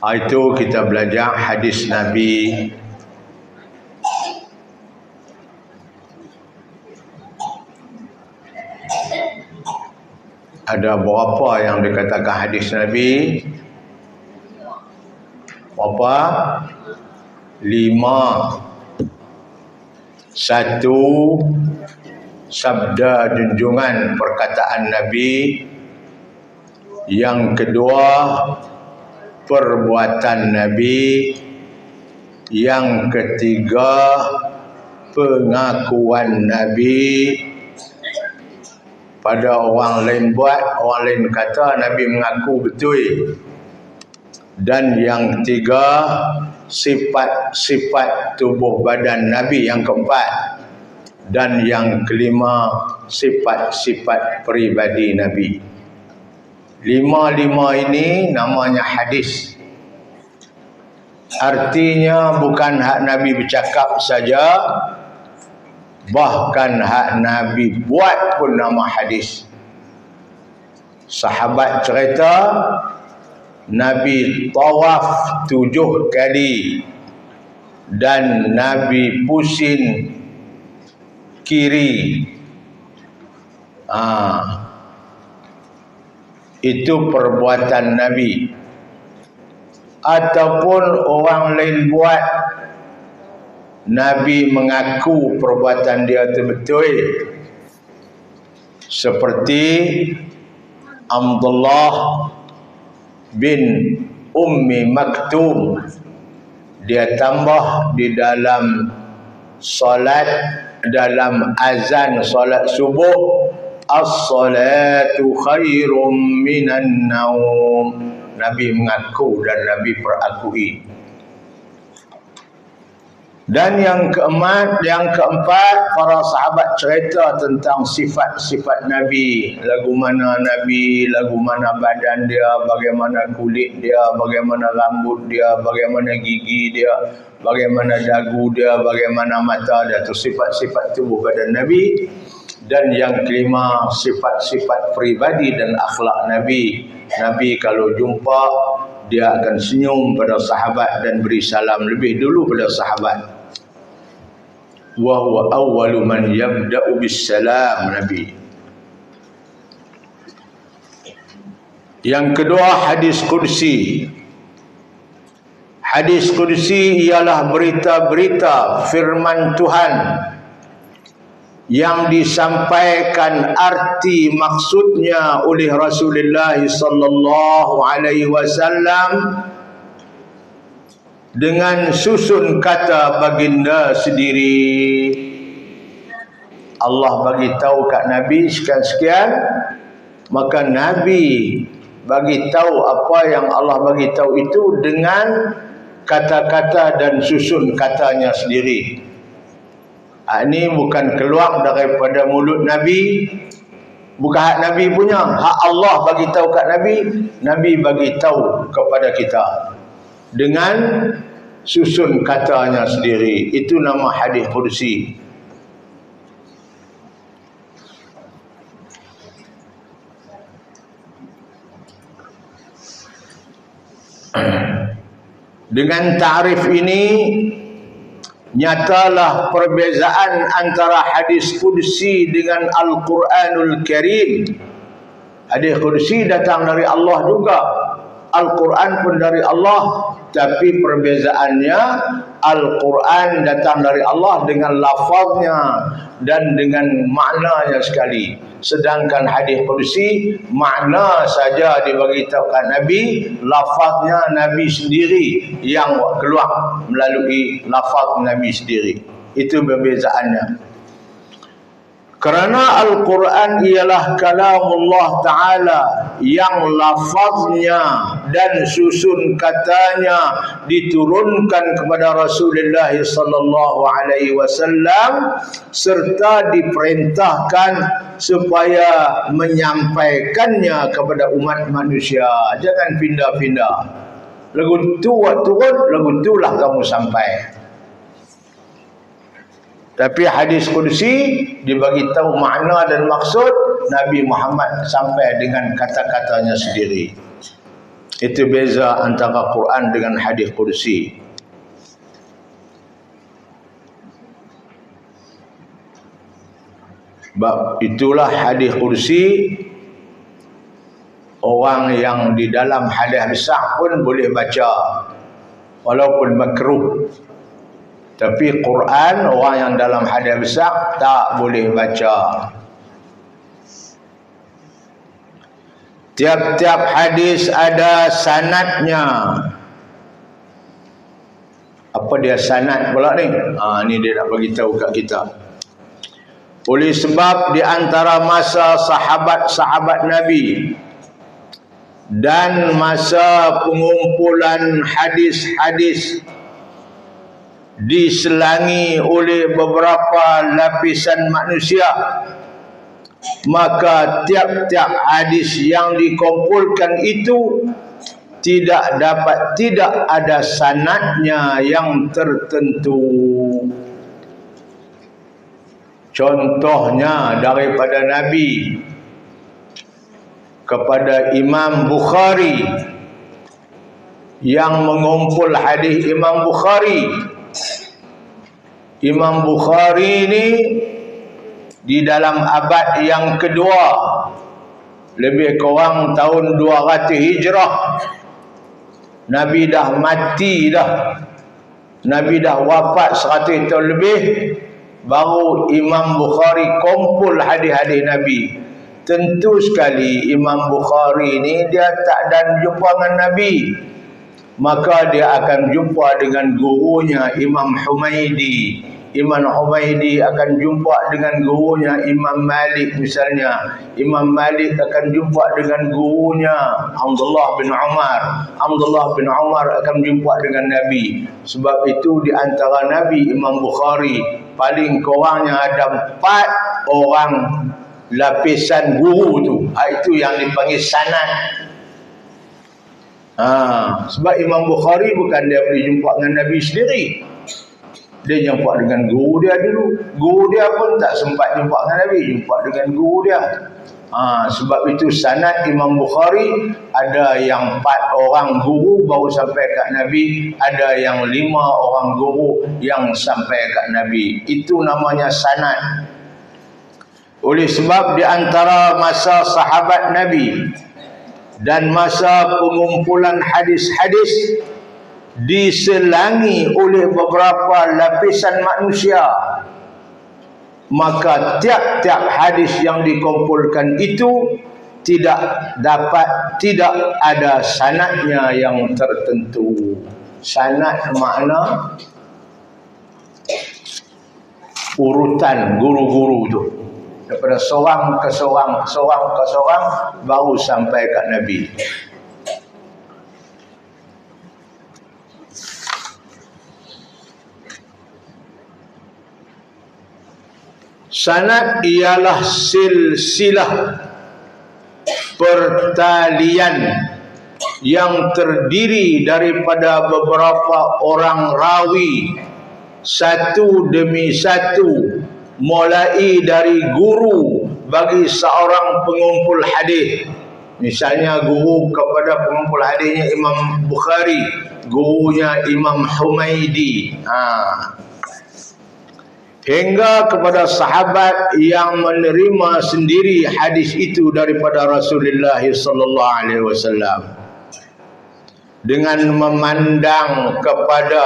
Itu kita belajar hadis Nabi. Ada berapa yang dikatakan hadis Nabi? Berapa? 5. Satu, sabda junjungan perkataan Nabi. Yang kedua, perbuatan Nabi. Yang ketiga, pengakuan Nabi. Pada orang lain buat, orang lain kata, Nabi mengaku betul. Dan yang ketiga, sifat-sifat tubuh badan Nabi. Yang keempat. Dan yang kelima, sifat-sifat peribadi Nabi. 5 ini namanya hadis. Artinya bukan hak Nabi bercakap saja, bahkan hak Nabi buat pun nama hadis. Sahabat cerita Nabi tawaf 7 kali dan Nabi pusing kiri. Itu perbuatan Nabi. Ataupun orang lain buat, Nabi mengaku perbuatan dia itu betul. Seperti Abdullah bin Ummi Maktum. Dia tambah di dalam solat, dalam azan solat subuh, as-salatu khairum minan naum. Nabi mengaku dan Nabi perakui. Dan yang keempat, para sahabat cerita tentang sifat-sifat Nabi. Lagu mana Nabi, lagu mana badan dia, bagaimana kulit dia, bagaimana rambut dia, bagaimana gigi dia, bagaimana dagu dia, bagaimana mata dia. Itu sifat-sifat tubuh badan Nabi. Dan yang kelima, sifat-sifat peribadi dan akhlak Nabi. Nabi kalau jumpa, dia akan senyum pada sahabat dan beri salam lebih dulu pada sahabat. Wa huwa awwalu man yabda'u bis salam, Nabi. Yang kedua, hadis qudsi. Hadis qudsi ialah berita-berita firman Tuhan yang disampaikan arti maksudnya oleh Rasulullah sallallahu alaihi wasallam dengan susun kata baginda sendiri. Allah bagi tahu kat Nabi sekian-sekian, maka Nabi bagi tahu apa yang Allah bagi tahu itu dengan kata-kata dan susun katanya sendiri. Ini bukan keluar daripada mulut Nabi, bukan hak Nabi punya, hak Allah bagi tahu kat Nabi. Nabi bagi tahu kepada kita dengan susun katanya sendiri. Itu nama hadis qudsi. Dengan ta'rif ini, nyatalah perbezaan antara hadis qudsi dengan Al-Quranul Karim. Hadis qudsi datang dari Allah juga, Al-Quran pun dari Allah, tapi perbezaannya Al-Quran datang dari Allah dengan lafaznya dan dengan maknanya sekali. Sedangkan hadis qudsi makna saja diberitahukan Nabi, lafaznya Nabi sendiri yang keluar melalui lafaz Nabi sendiri. Itu perbezaannya. Kerana Al-Quran ialah kalamullah Ta'ala yang lafaznya dan susun katanya diturunkan kepada Rasulullah sallallahu alaihi wasallam serta diperintahkan supaya menyampaikannya kepada umat manusia. Jangan pindah-pindah. Lagu tu waktu turun, lagu tu lah kamu sampai. Tapi hadis qudsi dibagi tahu makna dan maksud, Nabi Muhammad sampai dengan kata-katanya sendiri. Itu beza antara Quran dengan hadis kursi. Sebab itulah hadis kursi, orang yang di dalam hadis besar pun boleh baca walaupun makruh. Tapi Quran, orang yang dalam hadis besar tak boleh baca. Tiap-tiap hadis ada sanadnya. Apa dia sanad pula ni? Ni dia nak bagi tahu kat kita. Oleh sebab di antara masa sahabat-sahabat Nabi dan masa pengumpulan hadis-hadis diselangi oleh beberapa lapisan manusia, maka tiap-tiap hadis yang dikumpulkan itu tidak ada sanadnya yang tertentu. Contohnya daripada Nabi kepada Imam Bukhari, yang mengumpul hadis Imam Bukhari. Imam Bukhari ni di dalam abad yang kedua, lebih kurang tahun 200 Hijrah. Nabi dah mati dah. Nabi dah wafat 100 tahun lebih, baru Imam Bukhari kumpul hadis-hadis Nabi. Tentu sekali Imam Bukhari ni dia tak dan jumpa dengan Nabi, maka dia akan jumpa dengan gurunya Imam Humaidi. Imam Humaidi akan jumpa dengan gurunya Imam Malik misalnya. Imam Malik akan jumpa dengan gurunya Abdullah bin Umar. Abdullah bin Umar akan jumpa dengan Nabi. Sebab itu di antara Nabi Imam Bukhari paling kurangnya ada 4 orang lapisan guru tu. Itu yang dipanggil sanad. Sebab Imam Bukhari bukan dia boleh jumpa dengan Nabi sendiri. Dia jumpa dengan guru dia dulu. Guru dia pun tak sempat jumpa dengan Nabi, jumpa dengan guru dia. Sebab itu sanad Imam Bukhari ada yang 4 orang guru baru sampai kat Nabi, ada yang 5 orang guru yang sampai kat Nabi. Itu namanya sanad. Oleh sebab di antara masa sahabat Nabi dan masa pengumpulan hadis-hadis diselangi oleh beberapa lapisan manusia, maka tiap-tiap hadis yang dikumpulkan itu tidak ada sanadnya yang tertentu. Sanad makna urutan guru-guru tu, daripada seorang ke seorang baru sampai kat Nabi. Sanad ialah silsilah pertalian yang terdiri daripada beberapa orang rawi, satu demi satu, mulai dari guru bagi seorang pengumpul hadis. Misalnya guru kepada pengumpul hadisnya Imam Bukhari, gurunya Imam Humaidi, hingga kepada sahabat yang menerima sendiri hadis itu daripada Rasulullah sallallahu alaihi wasallam, dengan memandang kepada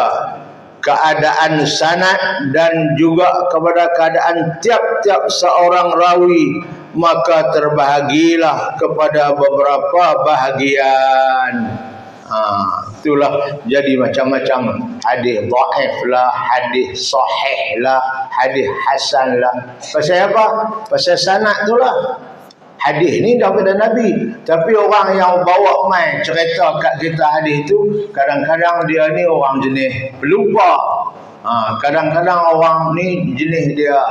keadaan sanad dan juga kepada keadaan tiap-tiap seorang rawi, maka terbahagilah kepada beberapa bahagian. Itulah jadi macam-macam hadis dhaif lah, hadis sahih lah, hadis hasan lah. Pasal apa? Pasal sanad tu lah. Hadis ni daripada Nabi, tapi orang yang bawa mai cerita kat kita hadis tu, kadang-kadang dia ni orang jenis pelupa. Kadang-kadang orang ni jenis dia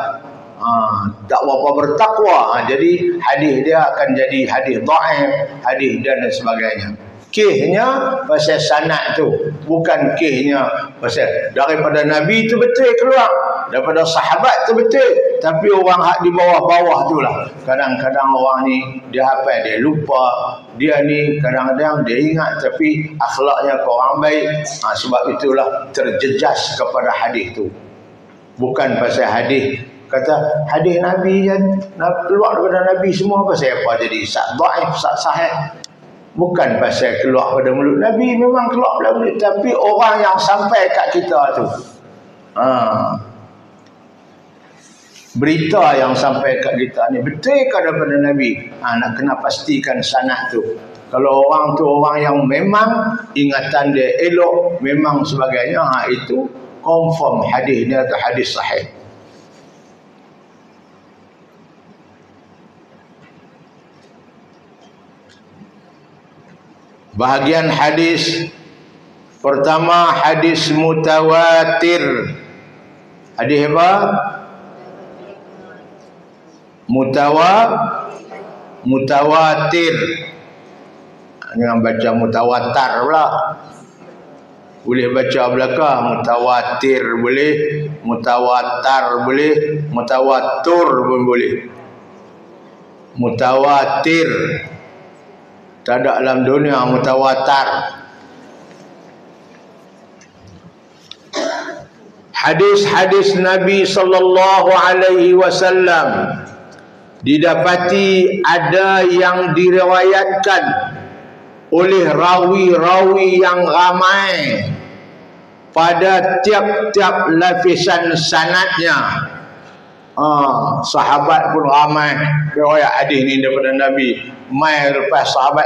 tak berapa bertakwa. Jadi hadis dia akan jadi hadis dhaif, hadis dan sebagainya. Kihnya pasal sanad tu, bukan kihnya pasal daripada Nabi tu betul keluar, daripada sahabat tu betul, tapi orang hak di bawah-bawah tu lah. Kadang-kadang orang ni dia hafal, dia lupa, dia ni kadang-kadang dia ingat tapi akhlaknya kurang baik. Sebab itulah terjejas kepada hadis tu. Bukan pasal hadis, kata hadis Nabi kan keluar daripada Nabi semua, pasal apa jadi dhaif, sahih? Bukan pasal keluar pada mulut Nabi, memang keluar pada mulut, tapi orang yang sampai kat kita tu, berita yang sampai kat kita ni betul ke daripada Nabi? Nak kena pastikan sanad tu. Kalau orang tu orang yang memang ingatan dia elok, memang sebagainya, itu confirm hadis dia atau hadis sahih. Bahagian hadis pertama, hadis mutawatir. Hadis apa? Mutawatir. Jangan baca mutawatar pula. Boleh baca belakang, mutawatir boleh, mutawatar boleh, mutawatur pun boleh. Mutawatir. Tak ada dalam dunia mutawatar. Hadis-hadis Nabi sallallahu alaihi wasallam didapati ada yang diriwayatkan oleh rawi-rawi yang ramai pada tiap-tiap lapisan sanadnya. Sahabat pun ramai riwayat hadis ni daripada Nabi. Mai lepas sahabat,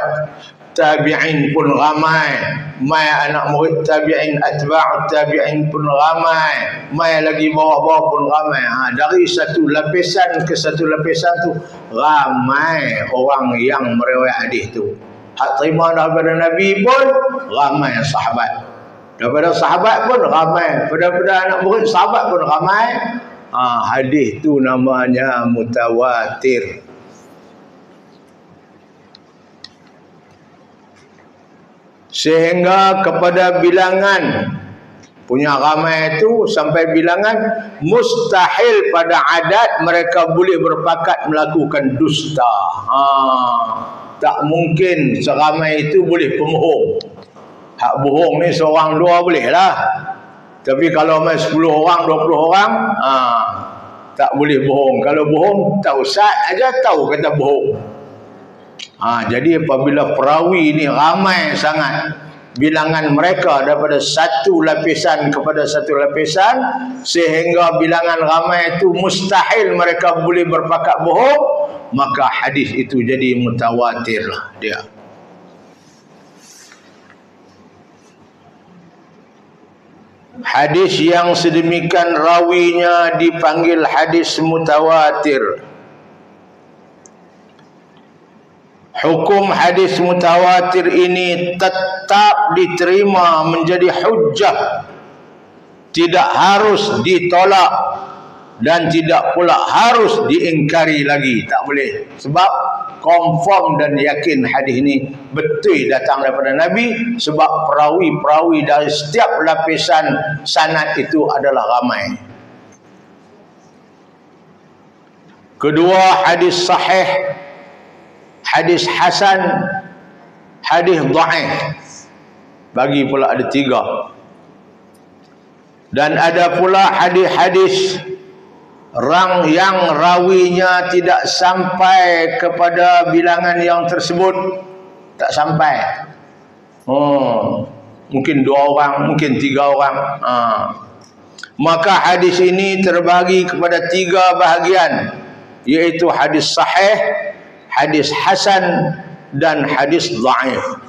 tabi'in pun ramai, mai anak murid tabi'in, atba'ut tabi'in pun ramai, mai lagi bawah-bawah pun ramai. Dari satu lapisan ke satu lapisan tu ramai orang yang meriwayat hadis tu. Hak terima daripada Nabi pun ramai sahabat, daripada sahabat pun ramai, daripada anak murid sahabat pun ramai. Hadis tu namanya mutawatir. Sehingga kepada bilangan punya ramai itu sampai bilangan mustahil pada adat mereka boleh berpakat melakukan dusta. Tak mungkin seramai itu boleh pembohong. Hak bohong ni seorang dua boleh lah, tapi kalau mai 10 orang 20 orang tak boleh bohong. Kalau bohong tahu sat aja tahu kata bohong. Jadi apabila perawi ni ramai sangat, bilangan mereka daripada satu lapisan kepada satu lapisan, sehingga bilangan ramai itu mustahil mereka boleh berpakat bohong, maka hadis itu jadi mutawatir lah dia. Hadis yang sedemikian rawinya dipanggil hadis mutawatir. Hukum hadis mutawatir ini tetap diterima menjadi hujjah, tidak harus ditolak dan tidak pula harus diingkari lagi. Tak boleh, sebab confirm dan yakin hadis ini betul datang daripada Nabi, sebab perawi-perawi dari setiap lapisan sanad itu adalah ramai. Kedua, hadis sahih, hadis hasan, hadis dhaif. Bagi pula ada 3. Dan ada pula hadis-hadis yang rawinya tidak sampai kepada bilangan yang tersebut. Tak sampai. Mungkin 2 orang, mungkin 3 orang. Maka hadis ini terbagi kepada 3 bahagian, iaitu hadis sahih, hadis hasan dan hadis dhaif.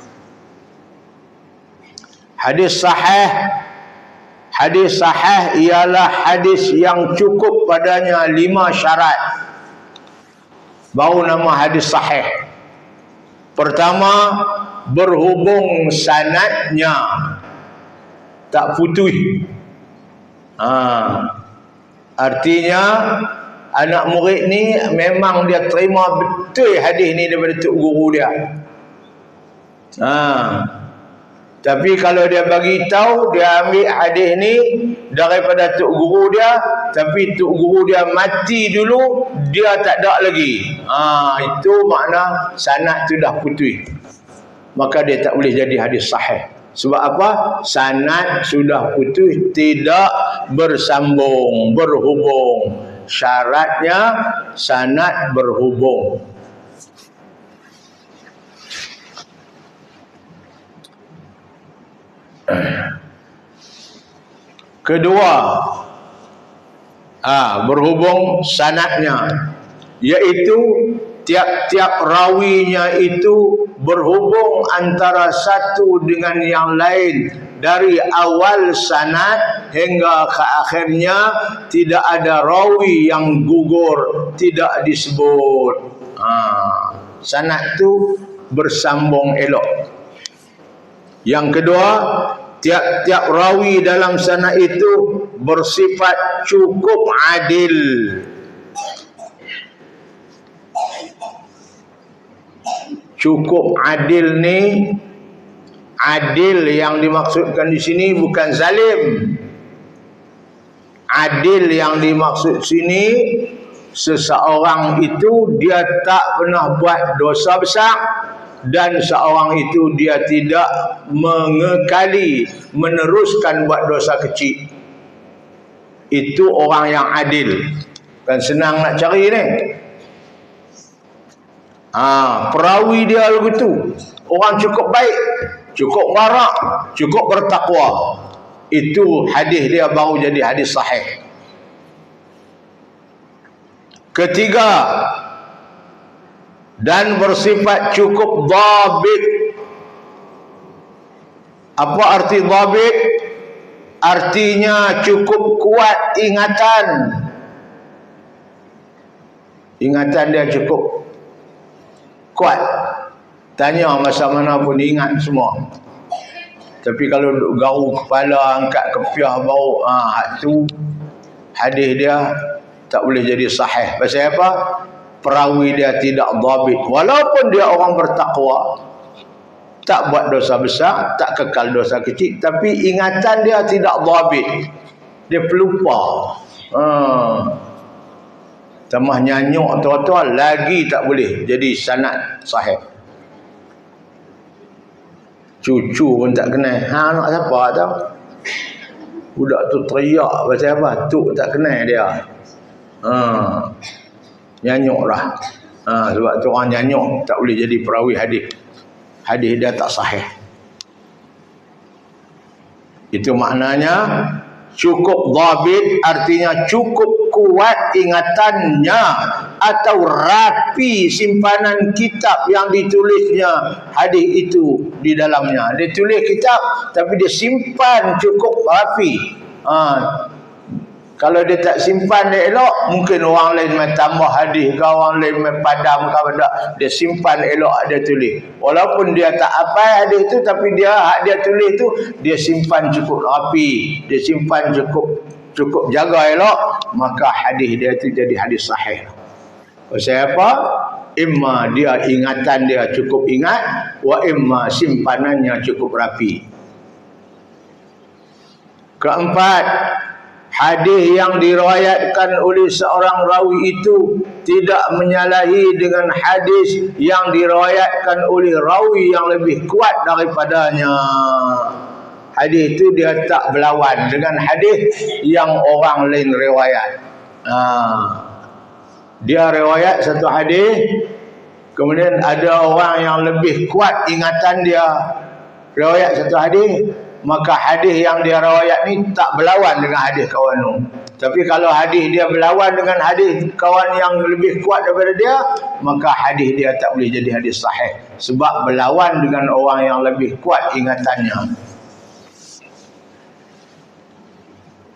Hadis sahih ialah hadis yang cukup padanya 5 syarat, baru nama hadis sahih. Pertama, berhubung sanadnya, tak putus. Artinya anak murid ni memang dia terima betul hadis ni daripada tok guru dia. Tapi kalau dia bagi tahu, dia ambil hadis ni daripada tok guru dia, tapi tok guru dia mati dulu, dia tak ada lagi. Itu makna sanad tu dah putus. Maka dia tak boleh jadi hadis sahih. Sebab apa? Sanad sudah putus, tidak bersambung, berhubung. Syaratnya sanad berhubung. Kedua, berhubung sanadnya, iaitu tiap-tiap rawinya itu berhubung antara satu dengan yang lain dari awal sanad hingga ke akhirnya, tidak ada rawi yang gugur, tidak disebut. Sanad tu bersambung elok. Yang kedua, tiap-tiap rawi dalam sanad itu bersifat cukup adil. Cukup adil ni, adil yang dimaksudkan di sini bukan zalim. Adil yang dimaksud sini, seseorang itu dia tak pernah buat dosa besar, dan seorang itu dia tidak mengekali, meneruskan buat dosa kecil. Itu orang yang adil. Kan senang nak cari ni. Perawi dia begitu, orang cukup baik, cukup warak, cukup bertakwa, itu hadis dia baru jadi hadis sahih. Ketiga, dan bersifat cukup dhabit. Apa arti dhabit? Artinya cukup kuat ingatan. Ingatan dia cukup kuat. Tanya masa mana pun ingat semua. Tapi kalau duduk garu kepala, angkat kepiah bau, tu hadis dia tak boleh jadi sahih. Pasal apa? Perawi dia tidak dhabit. Walaupun dia orang bertakwa, tak buat dosa besar, tak kekal dosa kecil, tapi ingatan dia tidak dhabit. Dia pelupa. Tambah nyanyuk tua-tua, lagi tak boleh jadi sanad sahih. Cucu pun tak kenal. Anak siapa tahu? Budak tu teriak pasal apa? Tu tak kenal dia. Nyanyuk lah. Sebab tu orang nyanyuk tak boleh jadi perawi hadis. Hadis dia tak sahih. Itu maknanya cukup dhabit, artinya cukup kuat ingatannya atau rapi simpanan kitab yang ditulisnya hadis itu di dalamnya. Dia tulis kitab tapi dia simpan cukup rapi. Kalau dia tak simpan dia elok, mungkin orang lain main tambah hadis ke, orang lain main padam ke, dia simpan elok, dia tulis. Walaupun dia tak hafal hadis tu, tapi dia tulis tu dia simpan cukup rapi, dia simpan cukup jaga elok, maka hadis dia tu jadi hadis sahih. Pasal apa? Imma dia ingatan dia cukup ingat, wa imma simpanannya cukup rapi. Keempat, hadis yang diriwayatkan oleh seorang rawi itu tidak menyalahi dengan hadis yang diriwayatkan oleh rawi yang lebih kuat daripadanya. Hadis itu dia tak berlawan dengan hadis yang orang lain riwayat. Dia riwayat satu hadis, kemudian ada orang yang lebih kuat ingatan dia riwayat satu hadis, maka hadis yang dia riwayat ni tak berlawan dengan hadis kawan tu. Tapi kalau hadis dia berlawan dengan hadis kawan yang lebih kuat daripada dia, maka hadis dia tak boleh jadi hadis sahih, sebab berlawan dengan orang yang lebih kuat ingatannya.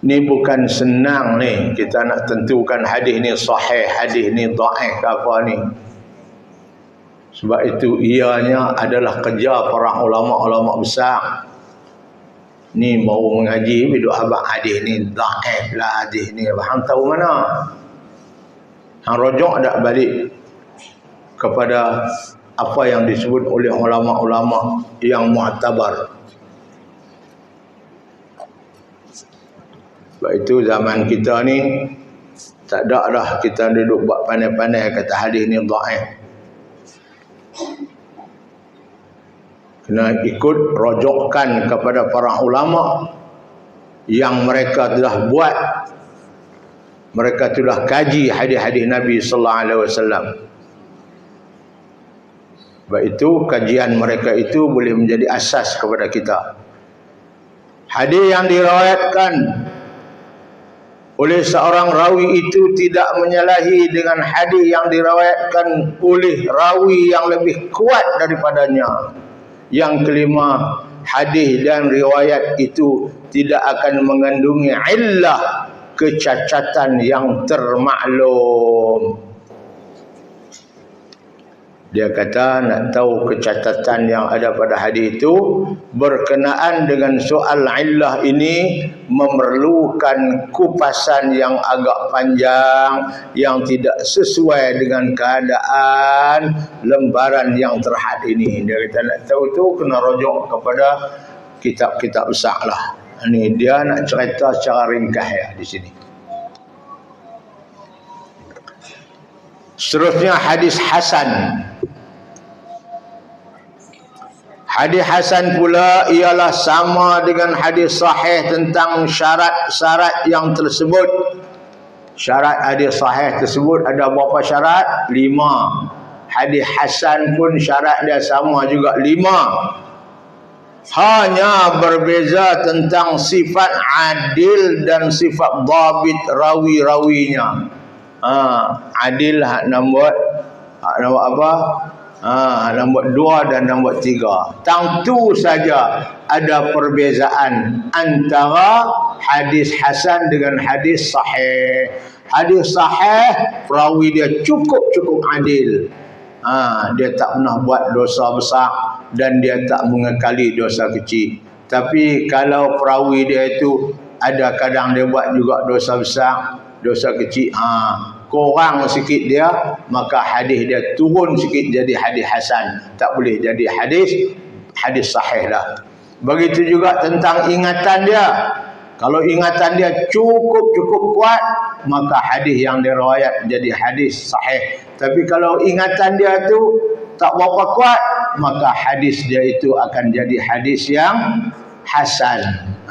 Ni bukan senang ni kita nak tentukan hadis ni sahih, hadis ni dhaif ke apa ni. Sebab itu ianya adalah kerja para ulama-ulama besar. Ni baru mengaji biduk abang hadis ni dhaif lah, hadis ni hang tahu mana? Hang rujuk dak balik kepada apa yang disebut oleh ulama-ulama yang mu'tabar. Sebab itu zaman kita ni tak ada dah kita duduk buat pandai-pandai kata hadis ni dhaif. Kena ikut rojokkan kepada para ulama yang mereka telah buat, mereka telah kaji hadis-hadis Nabi sallallahu alaihi wasallam. Sebab itu kajian mereka itu boleh menjadi asas kepada kita. Hadis yang diriwayatkan oleh seorang rawi itu tidak menyalahi dengan hadis yang diriwayatkan oleh rawi yang lebih kuat daripadanya. Yang kelima, hadis dan riwayat itu tidak akan mengandungi illah, kecacatan yang termaklum. Dia kata nak tahu kecacatan yang ada pada hadis itu berkenaan dengan soal illah ini memerlukan kupasan yang agak panjang yang tidak sesuai dengan keadaan lembaran yang terhad ini. Dia kata nak tahu tu kena rujuk kepada kitab-kitab besar lah. Ini dia nak cerita secara ringkas ya di sini. Seterusnya hadis hasan. Hadis hasan pula ialah sama dengan hadis sahih tentang syarat-syarat yang tersebut. Syarat hadis sahih tersebut ada berapa syarat? 5. Hadis hasan pun syarat dia sama juga 5. Hanya berbeza tentang sifat adil dan sifat dhabit rawi-rawinya. Adil hak nombor apa? Nombor 2 dan nombor 3. Tentu saja ada perbezaan antara hadis hasan dengan hadis sahih. Hadis sahih perawi dia cukup adil. Dia tak pernah buat dosa besar dan dia tak mengekali dosa kecil. Tapi kalau perawi dia itu ada kadang dia buat juga dosa besar, dosa kecil, kurang sikit dia, maka hadis dia turun sikit jadi hadis hasan, tak boleh jadi hadis sahih dah. Begitu juga tentang ingatan dia. Kalau ingatan dia cukup kuat, maka hadis yang diriwayat jadi hadis sahih. Tapi kalau ingatan dia tu tak berapa kuat, maka hadis dia itu akan jadi hadis yang hasan.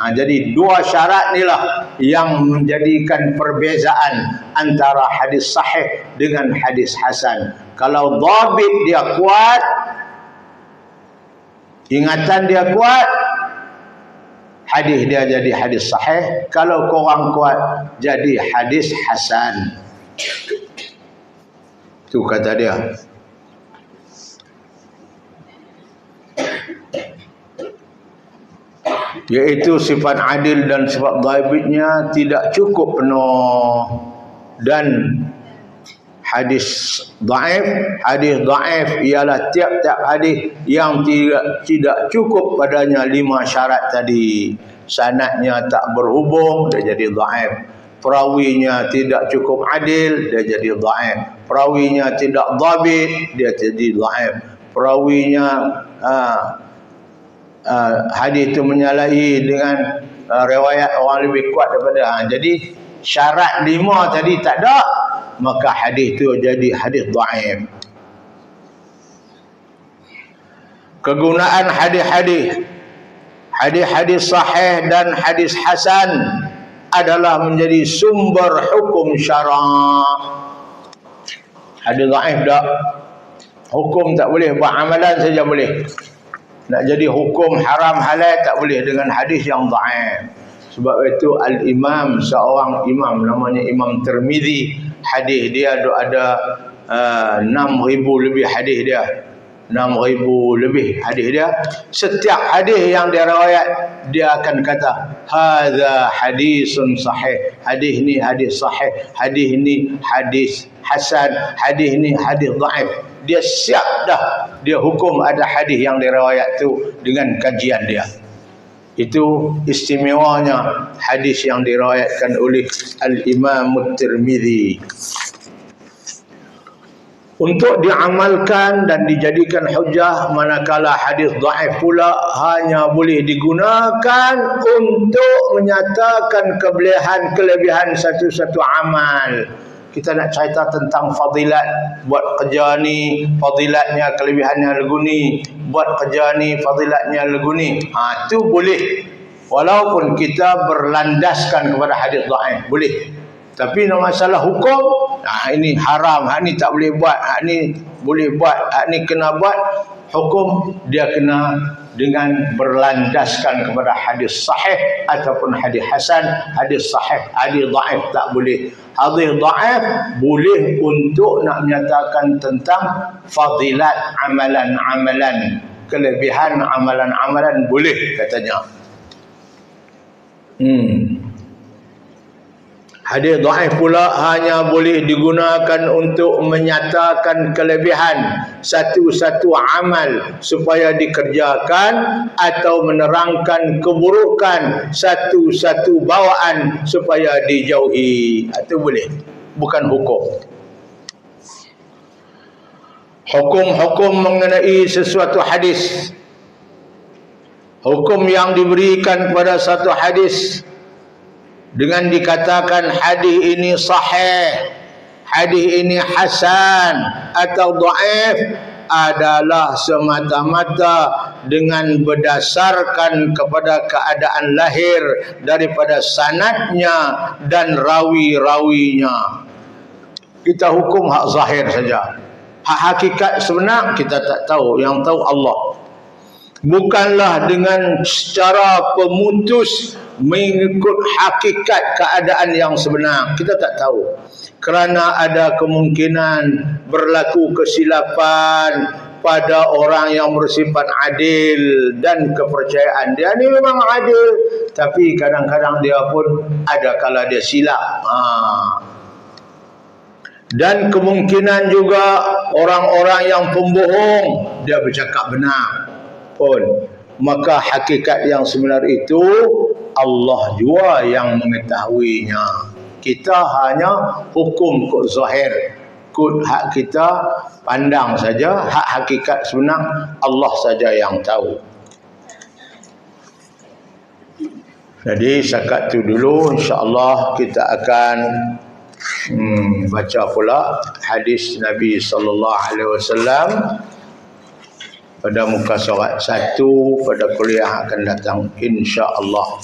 Jadi 2 syarat inilah yang menjadikan perbezaan antara hadis sahih dengan hadis hasan. Kalau dhabit dia kuat, ingatan dia kuat, hadis dia jadi hadis sahih. Kalau kurang kuat, jadi hadis hasan. Itu kata dia. Iaitu sifat adil dan sifat dhabitnya tidak cukup penuh. Dan hadis dhaif ialah tiap-tiap hadis yang tidak cukup padanya 5 syarat tadi. Sanadnya tak berhubung, dia jadi dhaif. Perawinya tidak cukup adil, dia jadi dhaif. Perawinya tidak dhabit, dia jadi dhaif. Perawinya hadis itu menyalahi dengan riwayat orang lebih kuat daripada. Jadi syarat 5 tadi tak ada, maka hadis itu jadi hadis dhaif. Kegunaan hadis sahih dan hadis hasan adalah menjadi sumber hukum syarak. Hadis dhaif tak, hukum tak boleh, buat amalan saja boleh. Nak jadi hukum haram halal tak boleh dengan hadis yang dhaif. Sebab itu al-imam, seorang imam namanya Imam Tirmizi, hadis dia ada 6,000 lebih hadis dia. 6,000 lebih hadis dia. Setiap hadis yang dia riwayat, dia akan kata hadza hadisun sahih. Hadis ni hadis sahih, hadis ni hadis hasan, hadis ni hadis dhaif. Dia siap dah, dia hukum ada hadis yang diriwayat tu dengan kajian dia. Itu istimewanya hadis yang diriwayatkan oleh Al-Imam Tirmizi. untuk diamalkan dan dijadikan hujah, manakala hadis dhaif pula hanya boleh digunakan untuk menyatakan kelebihan satu-satu amal. Kita nak cerita tentang fadilat, buat kerja ni fadilatnya, kelebihannya lagu ni, buat kerja ni fadilatnya lagu ni. Tu boleh, walaupun kita berlandaskan kepada hadis dhaif, boleh. Tapi no masalah hukum, ini haram, ini tak boleh buat, ini boleh buat, ini kena buat, hukum dia kena dengan berlandaskan kepada hadis sahih ataupun hadis hasan. Hadis sahih, hadis dhaif tak boleh. Hadis dhaif boleh untuk nak menyatakan tentang fadilat amalan-amalan, kelebihan amalan-amalan boleh katanya. Hadis dhaif pula hanya boleh digunakan untuk menyatakan kelebihan satu-satu amal supaya dikerjakan, atau menerangkan keburukan satu-satu bawaan supaya dijauhi. Itu boleh, bukan hukum. Hukum-hukum mengenai sesuatu hadis, hukum yang diberikan kepada satu hadis dengan dikatakan hadis ini sahih, hadis ini hasan atau dhaif, adalah semata-mata dengan berdasarkan kepada keadaan lahir daripada sanadnya dan rawi-rawinya. Kita hukum hak zahir saja. Hak hakikat sebenar kita tak tahu, yang tahu Allah. Bukanlah dengan secara pemutus mengikut hakikat keadaan yang sebenar. Kita tak tahu, kerana ada kemungkinan berlaku kesilapan pada orang yang bersifat adil, dan kepercayaan dia ni memang adil, tapi kadang-kadang dia pun ada kala dia silap. Dan kemungkinan juga orang-orang yang pembohong dia bercakap benar pun. Maka hakikat yang sebenar itu Allah jua yang mengetahuinya. Kita hanya hukum kod zahir, kod hak kita pandang saja. Hak hakikat sebenar Allah saja yang tahu. Jadi setakat tu dulu, insya-Allah kita akan baca pula hadis Nabi sallallahu alaihi wasallam pada muka surat 1 pada kuliah akan datang, insya-Allah.